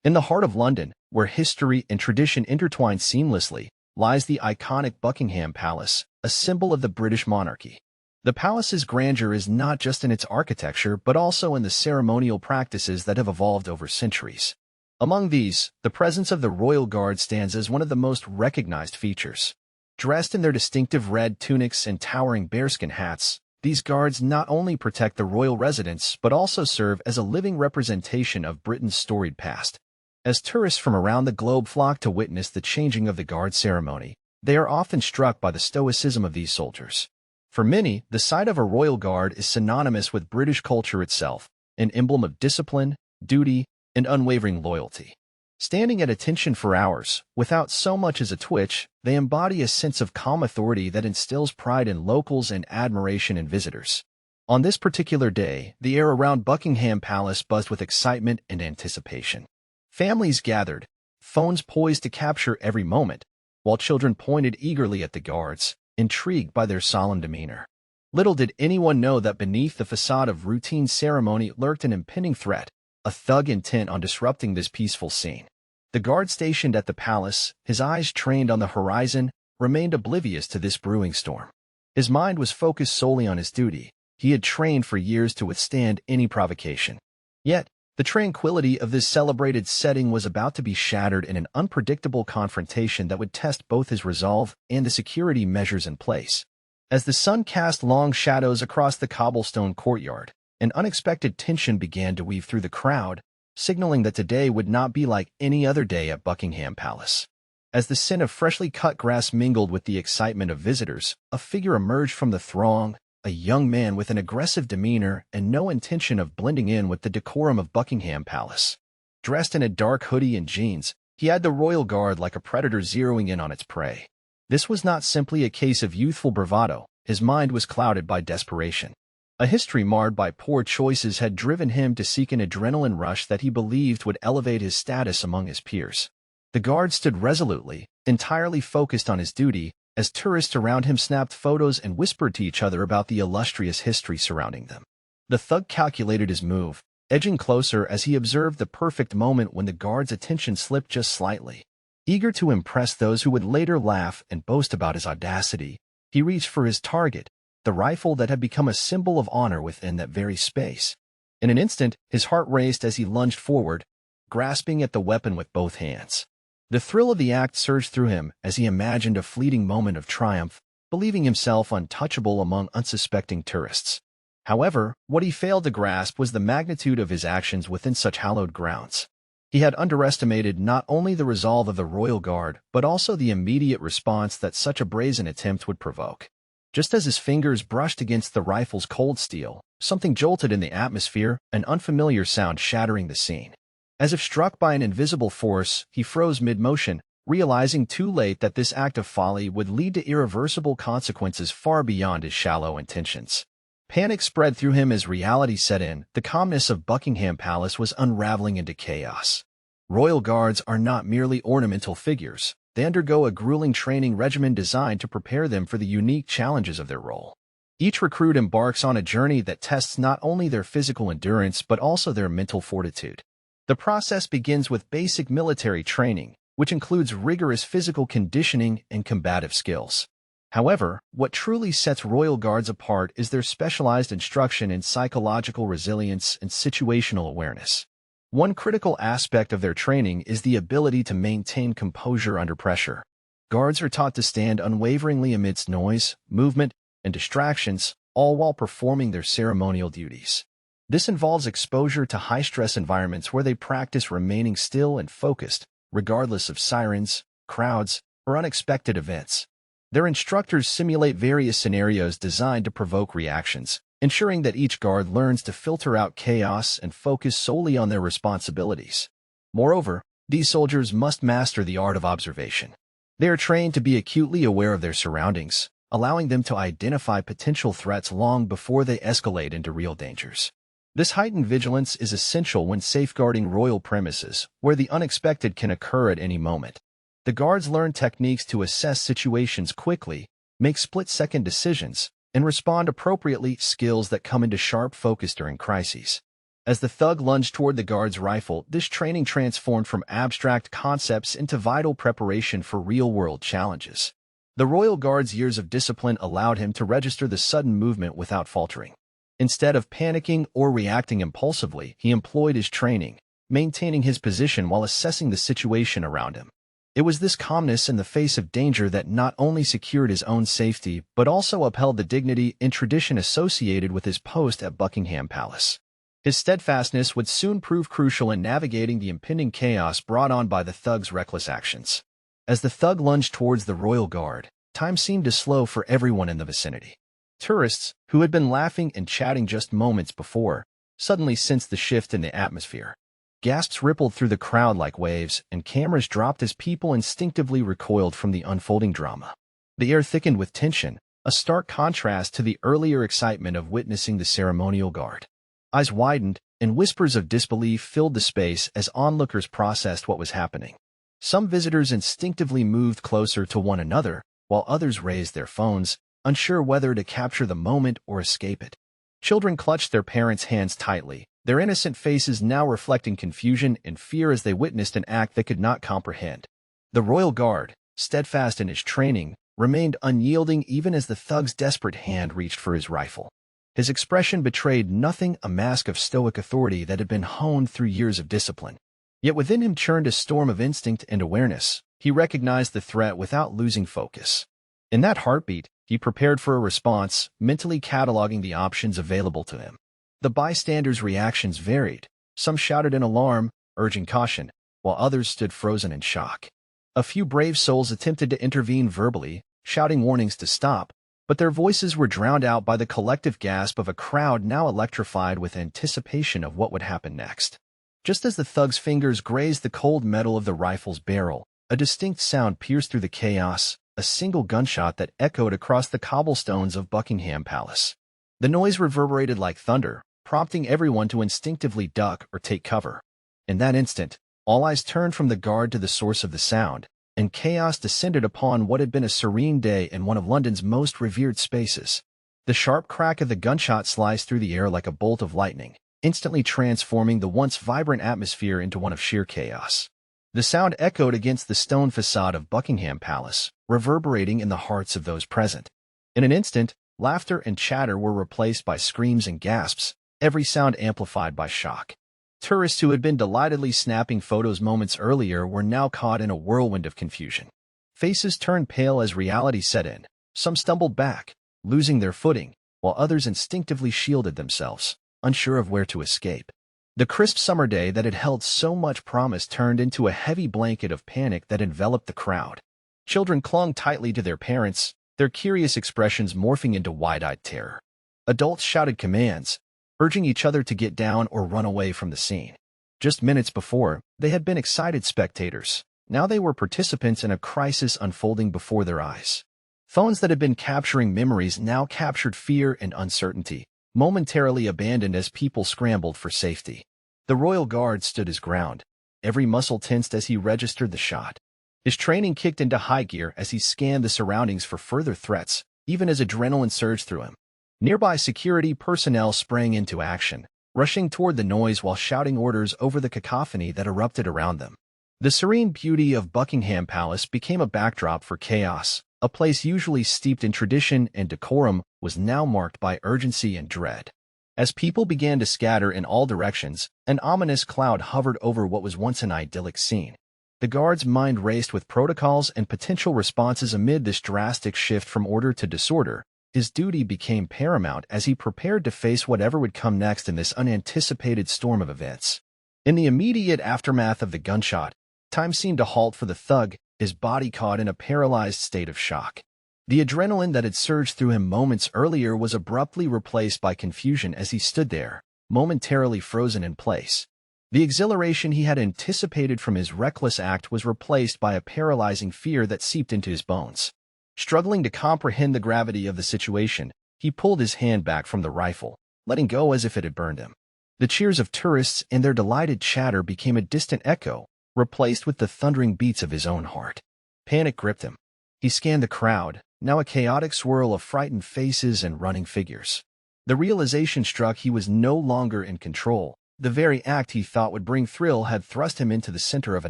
In the heart of London, where history and tradition intertwine seamlessly, lies the iconic Buckingham Palace, a symbol of the British monarchy. The palace's grandeur is not just in its architecture but also in the ceremonial practices that have evolved over centuries. Among these, the presence of the Royal Guard stands as one of the most recognized features. Dressed in their distinctive red tunics and towering bearskin hats, these guards not only protect the royal residence but also serve as a living representation of Britain's storied past. As tourists from around the globe flock to witness the changing of the guard ceremony, they are often struck by the stoicism of these soldiers. For many, the sight of a royal guard is synonymous with British culture itself, an emblem of discipline, duty, and unwavering loyalty. Standing at attention for hours, without so much as a twitch, they embody a sense of calm authority that instills pride in locals and admiration in visitors. On this particular day, the air around Buckingham Palace buzzed with excitement and anticipation. Families gathered, phones poised to capture every moment, while children pointed eagerly at the guards, intrigued by their solemn demeanor. Little did anyone know that beneath the facade of routine ceremony lurked an impending threat, a thug intent on disrupting this peaceful scene. The guard stationed at the palace, his eyes trained on the horizon, remained oblivious to this brewing storm. His mind was focused solely on his duty. He had trained for years to withstand any provocation. Yet, the tranquility of this celebrated setting was about to be shattered in an unpredictable confrontation that would test both his resolve and the security measures in place. As the sun cast long shadows across the cobblestone courtyard, an unexpected tension began to weave through the crowd, signaling that today would not be like any other day at Buckingham Palace. As the scent of freshly cut grass mingled with the excitement of visitors, a figure emerged from the throng, a young man with an aggressive demeanor and no intention of blending in with the decorum of Buckingham Palace. Dressed in a dark hoodie and jeans, he had the royal guard like a predator zeroing in on its prey. This was not simply a case of youthful bravado. His mind was clouded by desperation. A history marred by poor choices had driven him to seek an adrenaline rush that he believed would elevate his status among his peers. The guard stood resolutely, entirely focused on his duty, as tourists around him snapped photos and whispered to each other about the illustrious history surrounding them. The thug calculated his move, edging closer as he observed the perfect moment when the guard's attention slipped just slightly. Eager to impress those who would later laugh and boast about his audacity, he reached for his target, the rifle that had become a symbol of honor within that very space. In an instant, his heart raced as he lunged forward, grasping at the weapon with both hands. The thrill of the act surged through him as he imagined a fleeting moment of triumph, believing himself untouchable among unsuspecting tourists. However, what he failed to grasp was the magnitude of his actions within such hallowed grounds. He had underestimated not only the resolve of the royal guard, but also the immediate response that such a brazen attempt would provoke. Just as his fingers brushed against the rifle's cold steel, something jolted in the atmosphere, an unfamiliar sound shattering the scene. As if struck by an invisible force, he froze mid-motion, realizing too late that this act of folly would lead to irreversible consequences far beyond his shallow intentions. Panic spread through him as reality set in. The calmness of Buckingham Palace was unraveling into chaos. Royal guards are not merely ornamental figures. They undergo a grueling training regimen designed to prepare them for the unique challenges of their role. Each recruit embarks on a journey that tests not only their physical endurance but also their mental fortitude. The process begins with basic military training, which includes rigorous physical conditioning and combative skills. However, what truly sets royal guards apart is their specialized instruction in psychological resilience and situational awareness. One critical aspect of their training is the ability to maintain composure under pressure. Guards are taught to stand unwaveringly amidst noise, movement, and distractions, all while performing their ceremonial duties. This involves exposure to high-stress environments where they practice remaining still and focused, regardless of sirens, crowds, or unexpected events. Their instructors simulate various scenarios designed to provoke reactions, ensuring that each guard learns to filter out chaos and focus solely on their responsibilities. Moreover, these soldiers must master the art of observation. They are trained to be acutely aware of their surroundings, allowing them to identify potential threats long before they escalate into real dangers. This heightened vigilance is essential when safeguarding royal premises, where the unexpected can occur at any moment. The guards learn techniques to assess situations quickly, make split-second decisions, and respond appropriately, skills that come into sharp focus during crises. As the thug lunged toward the guard's rifle, this training transformed from abstract concepts into vital preparation for real-world challenges. The Royal Guard's years of discipline allowed him to register the sudden movement without faltering. Instead of panicking or reacting impulsively, he employed his training, maintaining his position while assessing the situation around him. It was this calmness in the face of danger that not only secured his own safety but also upheld the dignity and tradition associated with his post at Buckingham Palace. His steadfastness would soon prove crucial in navigating the impending chaos brought on by the thug's reckless actions. As the thug lunged towards the Royal Guard, time seemed to slow for everyone in the vicinity. Tourists, who had been laughing and chatting just moments before, suddenly sensed the shift in the atmosphere. Gasps rippled through the crowd like waves, and cameras dropped as people instinctively recoiled from the unfolding drama. The air thickened with tension, a stark contrast to the earlier excitement of witnessing the ceremonial guard. Eyes widened, and whispers of disbelief filled the space as onlookers processed what was happening. Some visitors instinctively moved closer to one another, while others raised their phones, unsure whether to capture the moment or escape it. Children clutched their parents' hands tightly, their innocent faces now reflecting confusion and fear as they witnessed an act they could not comprehend. The Royal Guard, steadfast in his training, remained unyielding even as the thug's desperate hand reached for his rifle. His expression betrayed nothing, a mask of stoic authority that had been honed through years of discipline. Yet within him churned a storm of instinct and awareness. He recognized the threat without losing focus. In that heartbeat, he prepared for a response, mentally cataloging the options available to him. The bystanders' reactions varied. Some shouted in alarm, urging caution, while others stood frozen in shock. A few brave souls attempted to intervene verbally, shouting warnings to stop, but their voices were drowned out by the collective gasp of a crowd now electrified with anticipation of what would happen next. Just as the thug's fingers grazed the cold metal of the rifle's barrel, a distinct sound pierced through the chaos, a single gunshot that echoed across the cobblestones of Buckingham Palace. The noise reverberated like thunder, prompting everyone to instinctively duck or take cover. In that instant, all eyes turned from the guard to the source of the sound, and chaos descended upon what had been a serene day in one of London's most revered spaces. The sharp crack of the gunshot sliced through the air like a bolt of lightning, instantly transforming the once vibrant atmosphere into one of sheer chaos. The sound echoed against the stone facade of Buckingham Palace, reverberating in the hearts of those present. In an instant, laughter and chatter were replaced by screams and gasps, every sound amplified by shock. Tourists who had been delightedly snapping photos moments earlier were now caught in a whirlwind of confusion. Faces turned pale as reality set in. Some stumbled back, losing their footing, while others instinctively shielded themselves, unsure of where to escape. The crisp summer day that had held so much promise turned into a heavy blanket of panic that enveloped the crowd. Children clung tightly to their parents, their curious expressions morphing into wide-eyed terror. Adults shouted commands, urging each other to get down or run away from the scene. Just minutes before, they had been excited spectators. Now they were participants in a crisis unfolding before their eyes. Phones that had been capturing memories now captured fear and uncertainty, momentarily abandoned as people scrambled for safety. The Royal Guard stood his ground, every muscle tensed as he registered the shot. His training kicked into high gear as he scanned the surroundings for further threats, even as adrenaline surged through him. Nearby security personnel sprang into action, rushing toward the noise while shouting orders over the cacophony that erupted around them. The serene beauty of Buckingham Palace became a backdrop for chaos. A place usually steeped in tradition and decorum was now marked by urgency and dread. As people began to scatter in all directions, an ominous cloud hovered over what was once an idyllic scene. The guard's mind raced with protocols and potential responses amid this drastic shift from order to disorder. His duty became paramount as he prepared to face whatever would come next in this unanticipated storm of events. In the immediate aftermath of the gunshot, time seemed to halt for the thug, his body caught in a paralyzed state of shock. The adrenaline that had surged through him moments earlier was abruptly replaced by confusion as he stood there, momentarily frozen in place. The exhilaration he had anticipated from his reckless act was replaced by a paralyzing fear that seeped into his bones. Struggling to comprehend the gravity of the situation, he pulled his hand back from the rifle, letting go as if it had burned him. The cheers of tourists and their delighted chatter became a distant echo, replaced with the thundering beats of his own heart. Panic gripped him. He scanned the crowd, now a chaotic swirl of frightened faces and running figures. The realization struck he was no longer in control. The very act he thought would bring thrill had thrust him into the center of a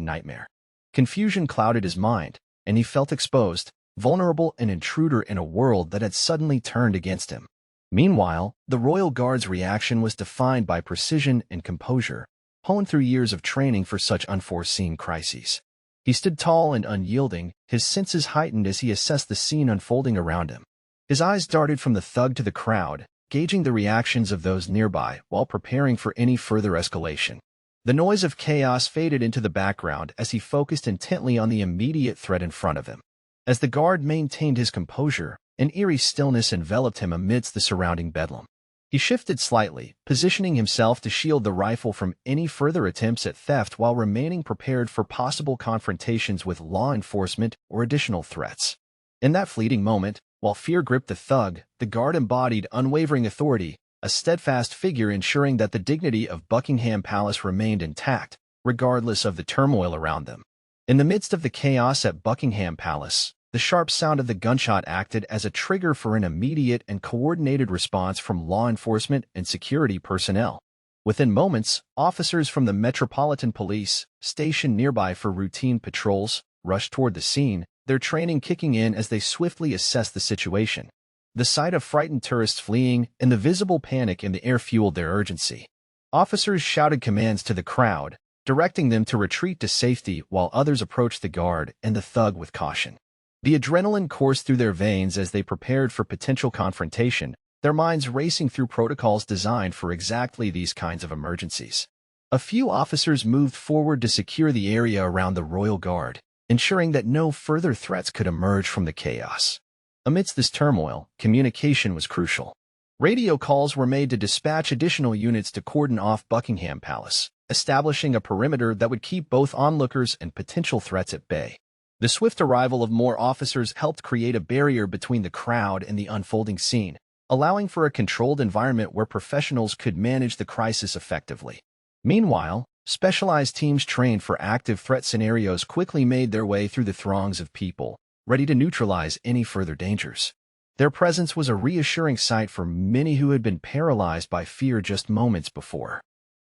nightmare. Confusion clouded his mind, and he felt exposed, vulnerable, an intruder in a world that had suddenly turned against him. Meanwhile, the Royal Guard's reaction was defined by precision and composure, honed through years of training for such unforeseen crises. He stood tall and unyielding, his senses heightened as he assessed the scene unfolding around him. His eyes darted from the thug to the crowd, gauging the reactions of those nearby while preparing for any further escalation. The noise of chaos faded into the background as he focused intently on the immediate threat in front of him. As the guard maintained his composure, an eerie stillness enveloped him amidst the surrounding bedlam. He shifted slightly, positioning himself to shield the rifle from any further attempts at theft while remaining prepared for possible confrontations with law enforcement or additional threats. In that fleeting moment, while fear gripped the thug, the guard embodied unwavering authority, a steadfast figure ensuring that the dignity of Buckingham Palace remained intact, regardless of the turmoil around them. In the midst of the chaos at Buckingham Palace, the sharp sound of the gunshot acted as a trigger for an immediate and coordinated response from law enforcement and security personnel. Within moments, officers from the Metropolitan Police, stationed nearby for routine patrols, rushed toward the scene, their training kicking in as they swiftly assessed the situation. The sight of frightened tourists fleeing and the visible panic in the air fueled their urgency. Officers shouted commands to the crowd, directing them to retreat to safety while others approached the guard and the thug with caution. The adrenaline coursed through their veins as they prepared for potential confrontation, their minds racing through protocols designed for exactly these kinds of emergencies. A few officers moved forward to secure the area around the Royal Guard, ensuring that no further threats could emerge from the chaos. Amidst this turmoil, communication was crucial. Radio calls were made to dispatch additional units to cordon off Buckingham Palace, establishing a perimeter that would keep both onlookers and potential threats at bay. The swift arrival of more officers helped create a barrier between the crowd and the unfolding scene, allowing for a controlled environment where professionals could manage the crisis effectively. Meanwhile, specialized teams trained for active threat scenarios quickly made their way through the throngs of people, ready to neutralize any further dangers. Their presence was a reassuring sight for many who had been paralyzed by fear just moments before.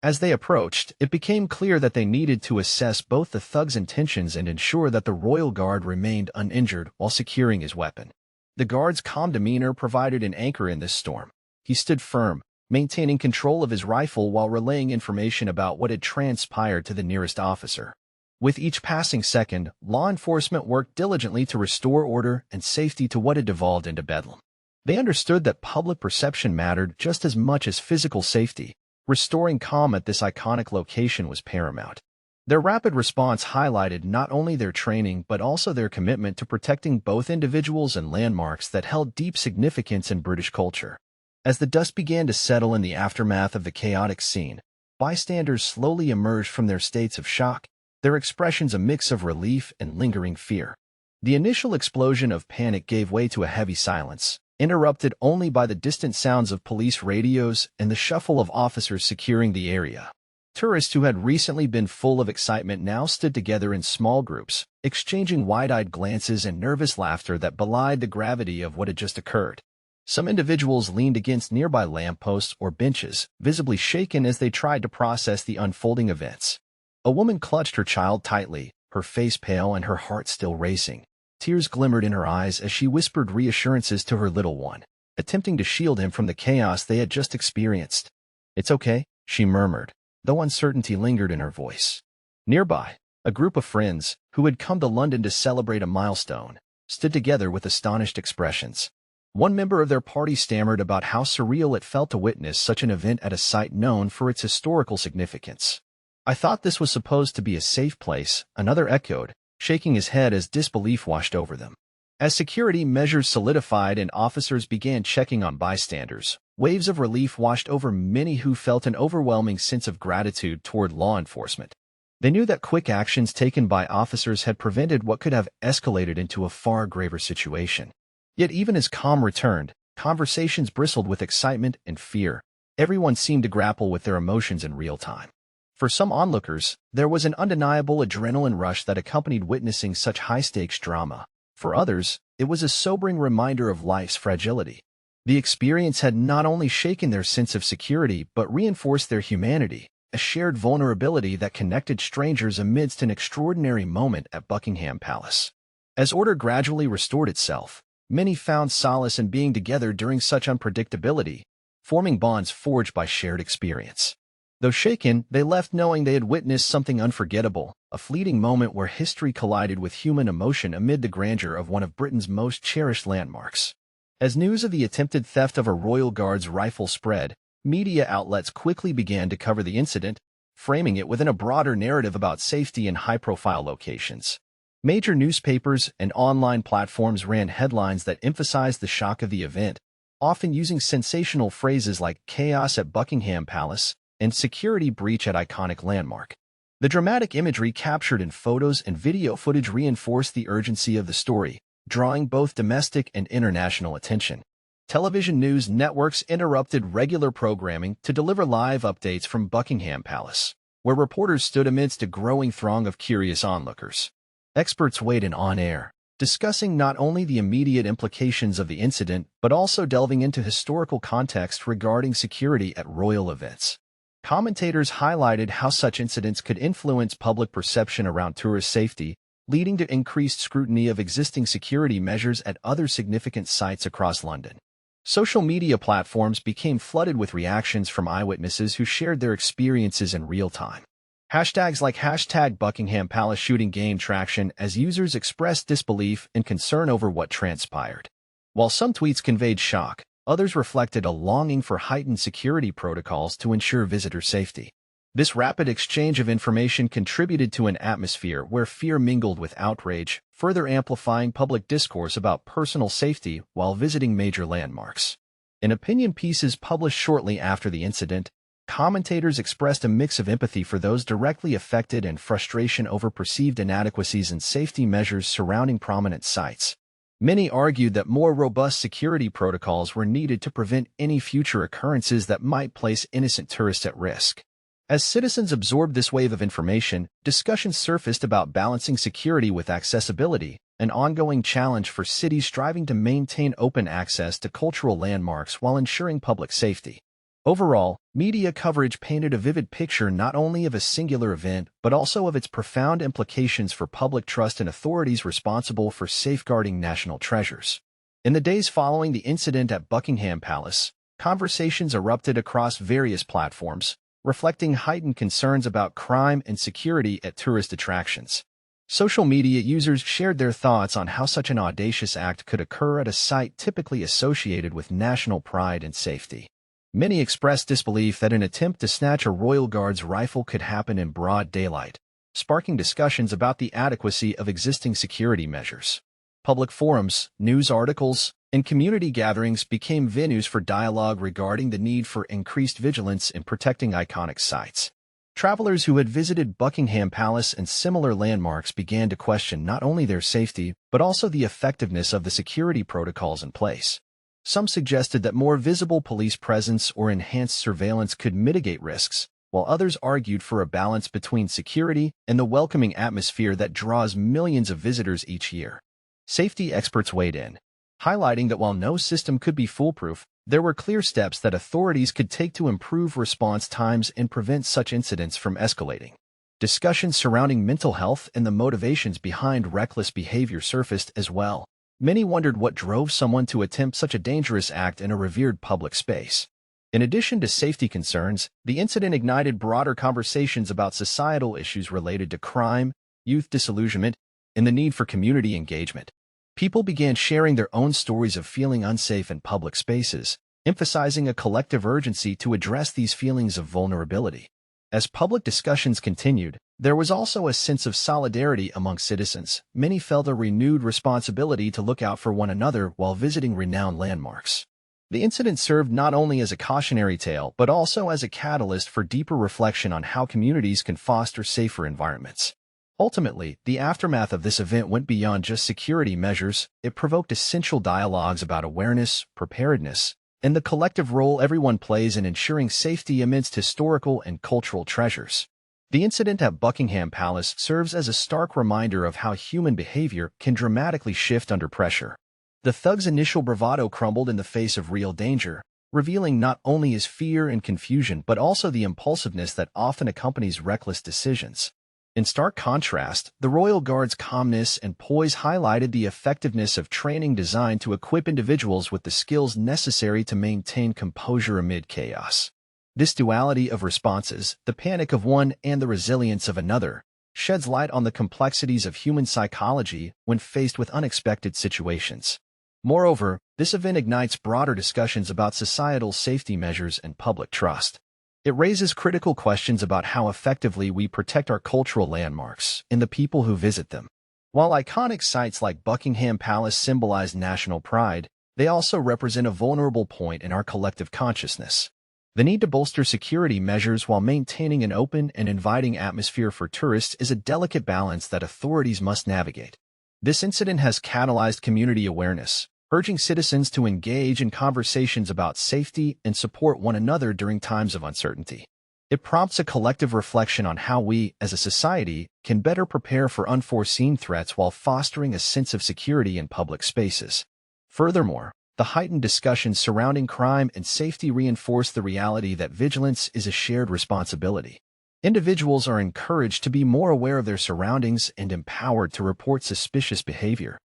As they approached, it became clear that they needed to assess both the thug's intentions and ensure that the Royal Guard remained uninjured while securing his weapon. The guard's calm demeanor provided an anchor in this storm. He stood firm, maintaining control of his rifle while relaying information about what had transpired to the nearest officer. With each passing second, law enforcement worked diligently to restore order and safety to what had devolved into bedlam. They understood that public perception mattered just as much as physical safety. Restoring calm at this iconic location was paramount. Their rapid response highlighted not only their training but also their commitment to protecting both individuals and landmarks that held deep significance in British culture. As the dust began to settle in the aftermath of the chaotic scene, bystanders slowly emerged from their states of shock, their expressions a mix of relief and lingering fear. The initial explosion of panic gave way to a heavy silence, interrupted only by the distant sounds of police radios and the shuffle of officers securing the area. Tourists who had recently been full of excitement now stood together in small groups, exchanging wide-eyed glances and nervous laughter that belied the gravity of what had just occurred. Some individuals leaned against nearby lampposts or benches, visibly shaken as they tried to process the unfolding events. A woman clutched her child tightly, her face pale and her heart still racing. Tears glimmered in her eyes as she whispered reassurances to her little one, attempting to shield him from the chaos they had just experienced. "It's okay," she murmured, though uncertainty lingered in her voice. Nearby, a group of friends, who had come to London to celebrate a milestone, stood together with astonished expressions. One member of their party stammered about how surreal it felt to witness such an event at a site known for its historical significance. "I thought this was supposed to be a safe place," another echoed, shaking his head as disbelief washed over them. As security measures solidified and officers began checking on bystanders, waves of relief washed over many who felt an overwhelming sense of gratitude toward law enforcement. They knew that quick actions taken by officers had prevented what could have escalated into a far graver situation. Yet even as calm returned, conversations bristled with excitement and fear. Everyone seemed to grapple with their emotions in real time. For some onlookers, there was an undeniable adrenaline rush that accompanied witnessing such high-stakes drama. For others, it was a sobering reminder of life's fragility. The experience had not only shaken their sense of security but reinforced their humanity, a shared vulnerability that connected strangers amidst an extraordinary moment at Buckingham Palace. As order gradually restored itself, many found solace in being together during such unpredictability, forming bonds forged by shared experience. Though shaken, they left knowing they had witnessed something unforgettable, a fleeting moment where history collided with human emotion amid the grandeur of one of Britain's most cherished landmarks. As news of the attempted theft of a Royal Guards rifle spread, media outlets quickly began to cover the incident, framing it within a broader narrative about safety in high-profile locations. Major newspapers and online platforms ran headlines that emphasized the shock of the event, often using sensational phrases like chaos at Buckingham Palace and security breach at iconic landmark. The dramatic imagery captured in photos and video footage reinforced the urgency of the story, drawing both domestic and international attention. Television news networks interrupted regular programming to deliver live updates from Buckingham Palace, where reporters stood amidst a growing throng of curious onlookers. Experts weighed in on air, discussing not only the immediate implications of the incident but also delving into historical context regarding security at royal events. Commentators highlighted how such incidents could influence public perception around tourist safety, leading to increased scrutiny of existing security measures at other significant sites across London. Social media platforms became flooded with reactions from eyewitnesses who shared their experiences in real time. Hashtags like #Buckingham Palace shooting gained traction as users expressed disbelief and concern over what transpired. While some tweets conveyed shock, others reflected a longing for heightened security protocols to ensure visitor safety. This rapid exchange of information contributed to an atmosphere where fear mingled with outrage, further amplifying public discourse about personal safety while visiting major landmarks. In opinion pieces published shortly after the incident, commentators expressed a mix of empathy for those directly affected and frustration over perceived inadequacies in safety measures surrounding prominent sites. Many argued that more robust security protocols were needed to prevent any future occurrences that might place innocent tourists at risk. As citizens absorbed this wave of information, discussions surfaced about balancing security with accessibility, an ongoing challenge for cities striving to maintain open access to cultural landmarks while ensuring public safety. Overall, media coverage painted a vivid picture not only of a singular event but also of its profound implications for public trust and authorities responsible for safeguarding national treasures. In the days following the incident at Buckingham Palace, conversations erupted across various platforms, reflecting heightened concerns about crime and security at tourist attractions. Social media users shared their thoughts on how such an audacious act could occur at a site typically associated with national pride and safety. Many expressed disbelief that an attempt to snatch a Royal Guards rifle could happen in broad daylight, sparking discussions about the adequacy of existing security measures. Public forums, news articles, and community gatherings became venues for dialogue regarding the need for increased vigilance in protecting iconic sites. Travelers who had visited Buckingham Palace and similar landmarks began to question not only their safety but also the effectiveness of the security protocols in place. Some suggested that more visible police presence or enhanced surveillance could mitigate risks, while others argued for a balance between security and the welcoming atmosphere that draws millions of visitors each year. Safety experts weighed in, highlighting that while no system could be foolproof, there were clear steps that authorities could take to improve response times and prevent such incidents from escalating. Discussions surrounding mental health and the motivations behind reckless behavior surfaced as well. Many wondered what drove someone to attempt such a dangerous act in a revered public space. In addition to safety concerns, the incident ignited broader conversations about societal issues related to crime, youth disillusionment, and the need for community engagement. People began sharing their own stories of feeling unsafe in public spaces, emphasizing a collective urgency to address these feelings of vulnerability. As public discussions continued, there was also a sense of solidarity among citizens. Many felt a renewed responsibility to look out for one another while visiting renowned landmarks. The incident served not only as a cautionary tale but also as a catalyst for deeper reflection on how communities can foster safer environments. Ultimately, the aftermath of this event went beyond just security measures. It provoked essential dialogues about awareness, preparedness, and the collective role everyone plays in ensuring safety amidst historical and cultural treasures. The incident at Buckingham Palace serves as a stark reminder of how human behavior can dramatically shift under pressure. The thug's initial bravado crumbled in the face of real danger, revealing not only his fear and confusion but also the impulsiveness that often accompanies reckless decisions. In stark contrast, the Royal Guard's calmness and poise highlighted the effectiveness of training designed to equip individuals with the skills necessary to maintain composure amid chaos. This duality of responses, the panic of one and the resilience of another, sheds light on the complexities of human psychology when faced with unexpected situations. Moreover, this event ignites broader discussions about societal safety measures and public trust. It raises critical questions about how effectively we protect our cultural landmarks and the people who visit them. While iconic sites like Buckingham Palace symbolize national pride, they also represent a vulnerable point in our collective consciousness. The need to bolster security measures while maintaining an open and inviting atmosphere for tourists is a delicate balance that authorities must navigate. This incident has catalyzed community awareness, urging citizens to engage in conversations about safety and support one another during times of uncertainty. It prompts a collective reflection on how we, as a society, can better prepare for unforeseen threats while fostering a sense of security in public spaces. Furthermore, the heightened discussions surrounding crime and safety reinforce the reality that vigilance is a shared responsibility. Individuals are encouraged to be more aware of their surroundings and empowered to report suspicious behavior.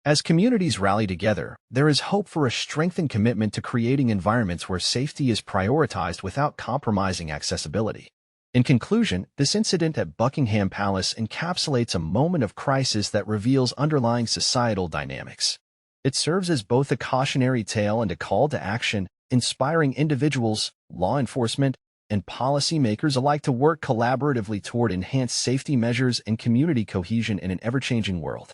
As communities rally together, there is hope for a strengthened commitment to creating environments where safety is prioritized without compromising accessibility. In conclusion, this incident at Buckingham Palace encapsulates a moment of crisis that reveals underlying societal dynamics. It serves as both a cautionary tale and a call to action, inspiring individuals, law enforcement, and policymakers alike to work collaboratively toward enhanced safety measures and community cohesion in an ever-changing world.